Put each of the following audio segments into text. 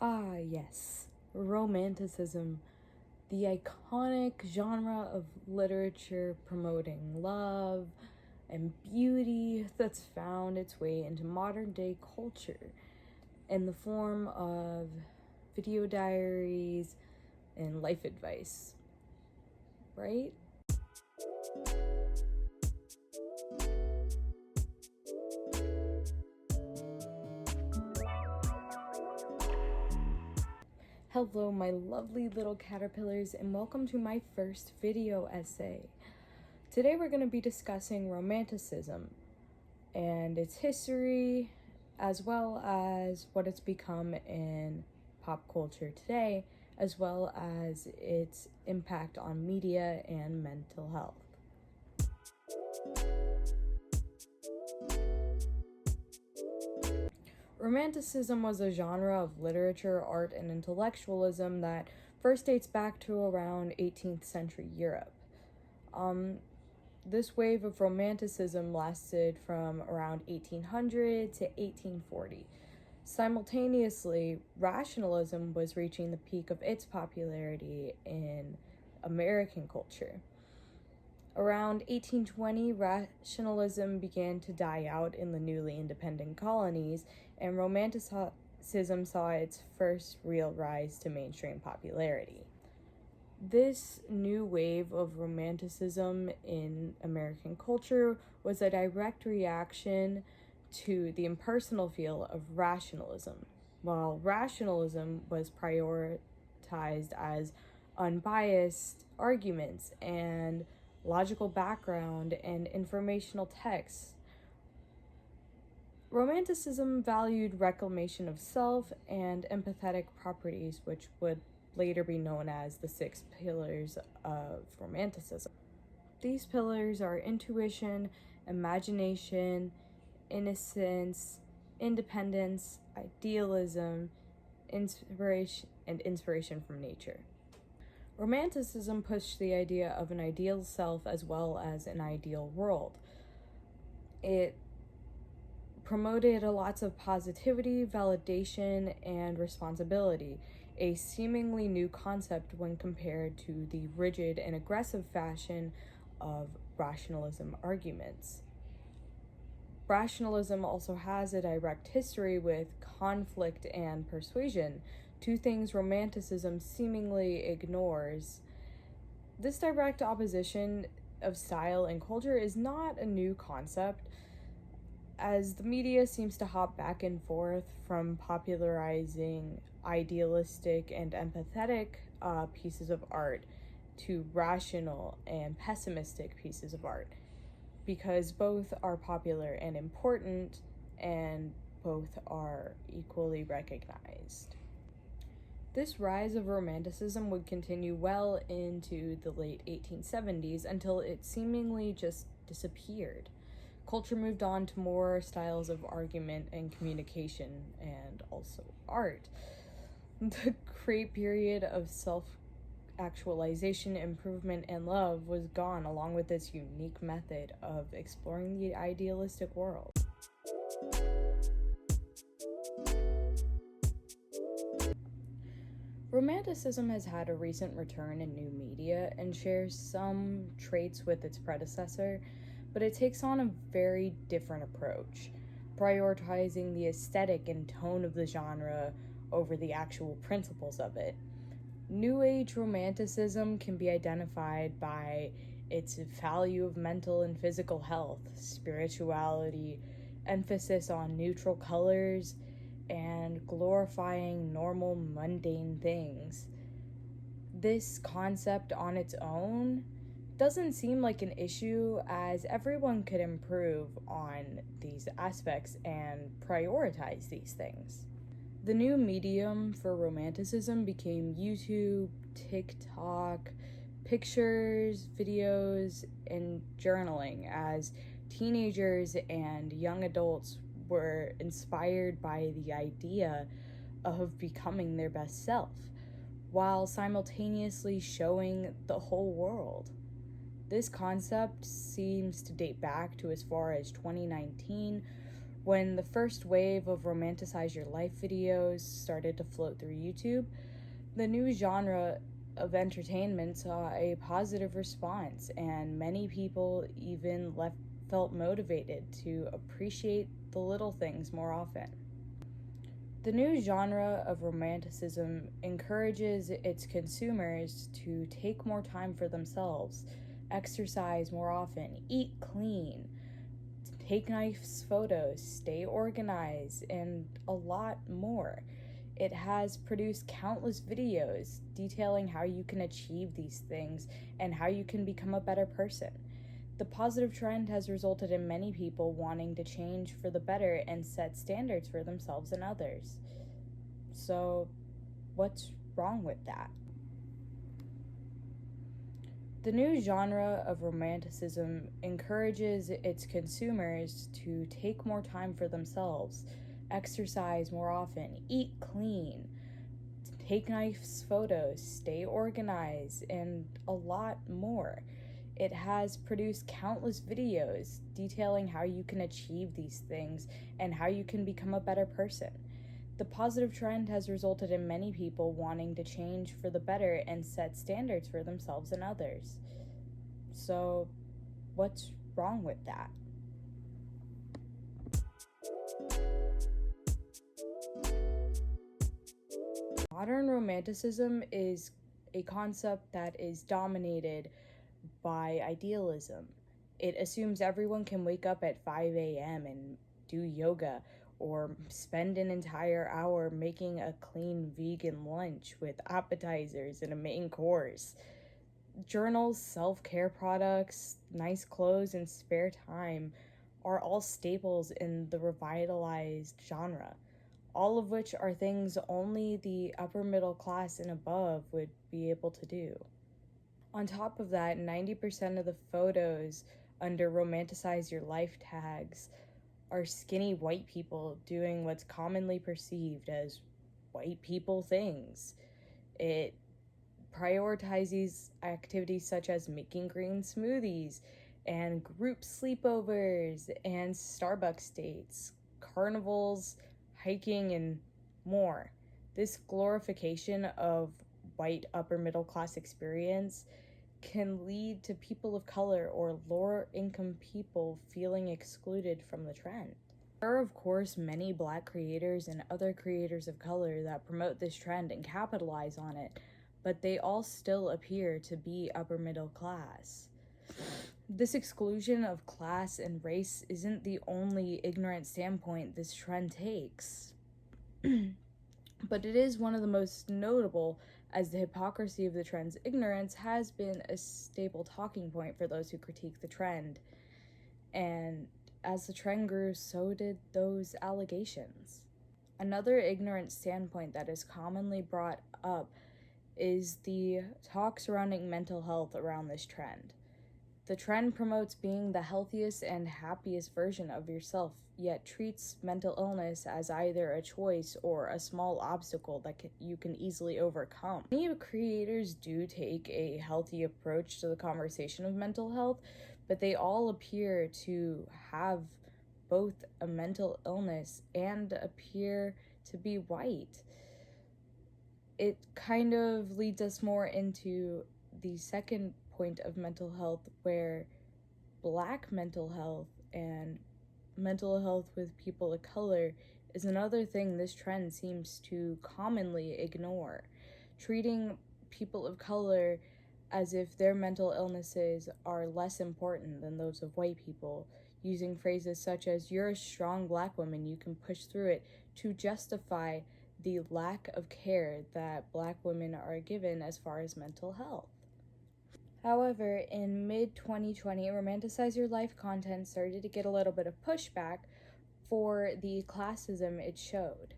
Ah, yes, Romanticism, the iconic genre of literature promoting love and beauty that's found its way into modern day culture in the form of video diaries and life advice, right? Hello, my lovely little caterpillars, and welcome to my first video essay. Today we're going to be discussing Romanticism and its history, as well as what it's become in pop culture today, as well as its impact on media and mental health. Romanticism was a genre of literature, art, and intellectualism that first dates back to around 18th century Europe. This wave of Romanticism lasted from around 1800 to 1840. Simultaneously, rationalism was reaching the peak of its popularity in American culture. Around 1820, rationalism began to die out in the newly independent colonies, and Romanticism saw its first real rise to mainstream popularity. This new wave of Romanticism in American culture was a direct reaction to the impersonal feel of rationalism. While rationalism was prioritized as unbiased arguments and logical background and informational text, Romanticism valued reclamation of self and empathetic properties, which would later be known as the 6 pillars of Romanticism. These pillars are intuition, imagination, innocence, independence, idealism, inspiration from nature. Romanticism pushed the idea of an ideal self as well as an ideal world. It promoted lots of positivity, validation, and responsibility, a seemingly new concept when compared to the rigid and aggressive fashion of rationalism arguments. Rationalism also has a direct history with conflict and persuasion, two things Romanticism seemingly ignores. This direct opposition of style and culture is not a new concept, as the media seems to hop back and forth from popularizing idealistic and empathetic pieces of art to rational and pessimistic pieces of art, because both are popular and important, and both are equally recognized. This rise of Romanticism would continue well into the late 1870s until it seemingly just disappeared. Culture moved on to more styles of argument and communication, and also art. The great period of self-actualization, improvement, and love was gone, along with this unique method of exploring the idealistic world. Romanticism has had a recent return in new media and shares some traits with its predecessor, but it takes on a very different approach, prioritizing the aesthetic and tone of the genre over the actual principles of it. New Age Romanticism can be identified by its value of mental and physical health, spirituality, emphasis on neutral colors, and glorifying normal, mundane things. This concept on its own doesn't seem like an issue, as everyone could improve on these aspects and prioritize these things. The new medium for Romanticism became YouTube, TikTok, pictures, videos, and journaling, as teenagers and young adults were inspired by the idea of becoming their best self, while simultaneously showing the whole world. This concept seems to date back to as far as 2019, When the first wave of Romanticize Your Life videos started to float through YouTube, the new genre of entertainment saw a positive response, and many people even felt motivated to appreciate the little things more often. The new genre of Romanticism encourages its consumers to take more time for themselves, exercise more often, eat clean, take nice photos, stay organized, and a lot more. It has produced countless videos detailing how you can achieve these things and how you can become a better person. The positive trend has resulted in many people wanting to change for the better and set standards for themselves and others. So, what's wrong with that? The new genre of Romanticism encourages its consumers to take more time for themselves, exercise more often, eat clean, take nice photos, stay organized, and a lot more. It has produced countless videos detailing how you can achieve these things and how you can become a better person. The positive trend has resulted in many people wanting to change for the better and set standards for themselves and others. So, what's wrong with that? Modern Romanticism is a concept that is dominated by idealism. It assumes everyone can wake up at 5 a.m. and do yoga, or spend an entire hour making a clean vegan lunch with appetizers and a main course. Journals, self care products, nice clothes, and spare time are all staples in the revitalized genre, all of which are things only the upper middle class and above would be able to do. On top of that, 90% of the photos under Romanticize Your Life tags are skinny white people doing what's commonly perceived as white people things. It prioritizes activities such as making green smoothies and group sleepovers and Starbucks dates, carnivals, hiking, and more. This glorification of white upper middle class experience can lead to people of color or lower income people feeling excluded from the trend. There are, of course, many Black creators and other creators of color that promote this trend and capitalize on it, but they all still appear to be upper middle class. This exclusion of class and race isn't the only ignorant standpoint this trend takes, but it is one of the most notable, as the hypocrisy of the trend's ignorance has been a staple talking point for those who critique the trend. And as the trend grew, so did those allegations. Another ignorant standpoint that is commonly brought up is the talk surrounding mental health around this trend. The trend promotes being the healthiest and happiest version of yourself, yet treats mental illness as either a choice or a small obstacle that you can easily overcome. Many creators do take a healthy approach to the conversation of mental health, but they all appear to have both a mental illness and appear to be white. It kind of leads us more into the second point of mental health, where Black mental health and mental health with people of color is another thing this trend seems to commonly ignore, treating people of color as if their mental illnesses are less important than those of white people, using phrases such as, "You're a strong Black woman, you can push through it," to justify the lack of care that Black women are given as far as mental health. However, in mid-2020, Romanticize Your Life content started to get a little bit of pushback for the classism it showed.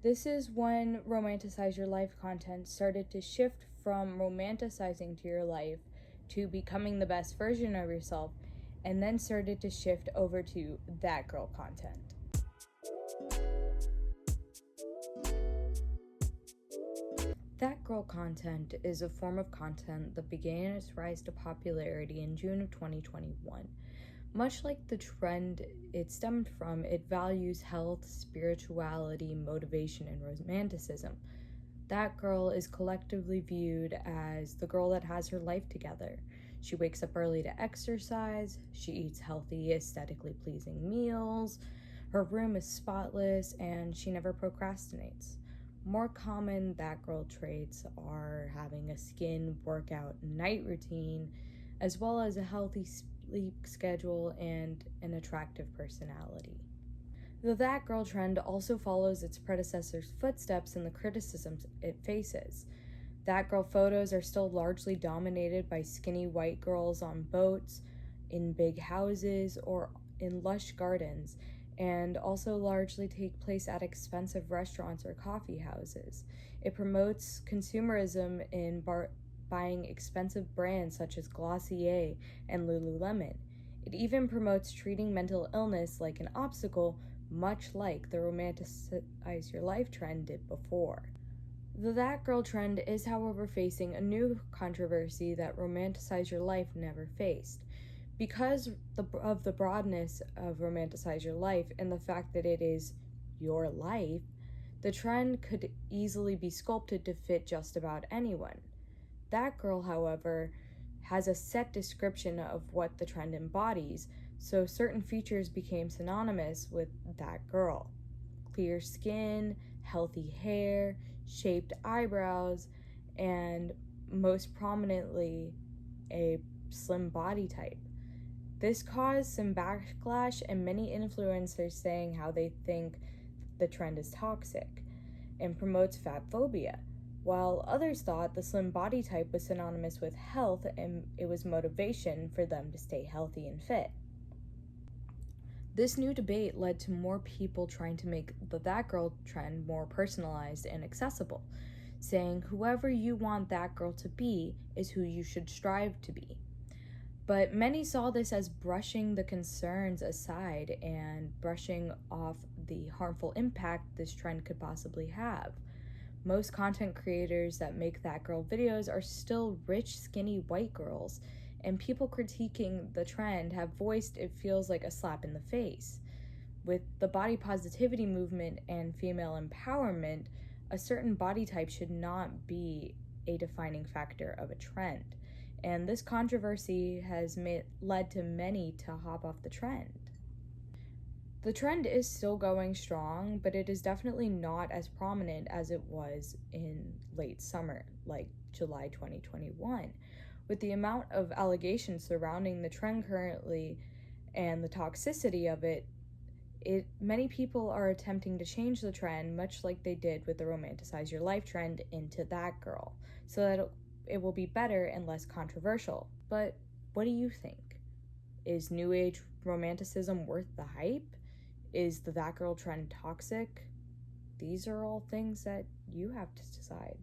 This is when Romanticize Your Life content started to shift from romanticizing to your life to becoming the best version of yourself, and then started to shift over to that girl content. That girl content is a form of content that began its rise to popularity in June of 2021. Much like the trend it stemmed from, it values health, spirituality, motivation, and romanticism. That girl is collectively viewed as the girl that has her life together. She wakes up early to exercise, she eats healthy, aesthetically pleasing meals, her room is spotless, and she never procrastinates. More common that girl traits are having a skin, workout, night routine, as well as a healthy sleep schedule and an attractive personality. The that girl trend also follows its predecessor's footsteps in the criticisms it faces. That girl photos are still largely dominated by skinny white girls on boats, in big houses, or in lush gardens, and also largely take place at expensive restaurants or coffee houses. It promotes consumerism in buying expensive brands such as Glossier and Lululemon. It even promotes treating mental illness like an obstacle, much like the Romanticize Your Life trend did before. The That Girl trend is, however, facing a new controversy that Romanticize Your Life never faced. Because of the broadness of Romanticize Your Life and the fact that it is your life, the trend could easily be sculpted to fit just about anyone. That Girl, however, has a set description of what the trend embodies, so certain features became synonymous with that girl. Clear skin, healthy hair, shaped eyebrows, and most prominently, a slim body type. This caused some backlash and many influencers saying how they think the trend is toxic and promotes fat phobia, while others thought the slim body type was synonymous with health and it was motivation for them to stay healthy and fit. This new debate led to more people trying to make the That Girl trend more personalized and accessible, saying whoever you want that girl to be is who you should strive to be. But many saw this as brushing the concerns aside and brushing off the harmful impact this trend could possibly have. Most content creators that make That Girl videos are still rich, skinny white girls, and people critiquing the trend have voiced it feels like a slap in the face. With the body positivity movement and female empowerment, a certain body type should not be a defining factor of a trend. And this controversy has led to many to hop off the trend. The trend is still going strong, but it is definitely not as prominent as it was in late summer, like July 2021. With the amount of allegations surrounding the trend currently and the toxicity of it, many people are attempting to change the trend, much like they did with the Romanticize Your Life trend, into That Girl, so that it will be better and less controversial. But what do you think? Is New Age romanticism worth the hype? Is the That Girl trend toxic? These are all things that you have to decide.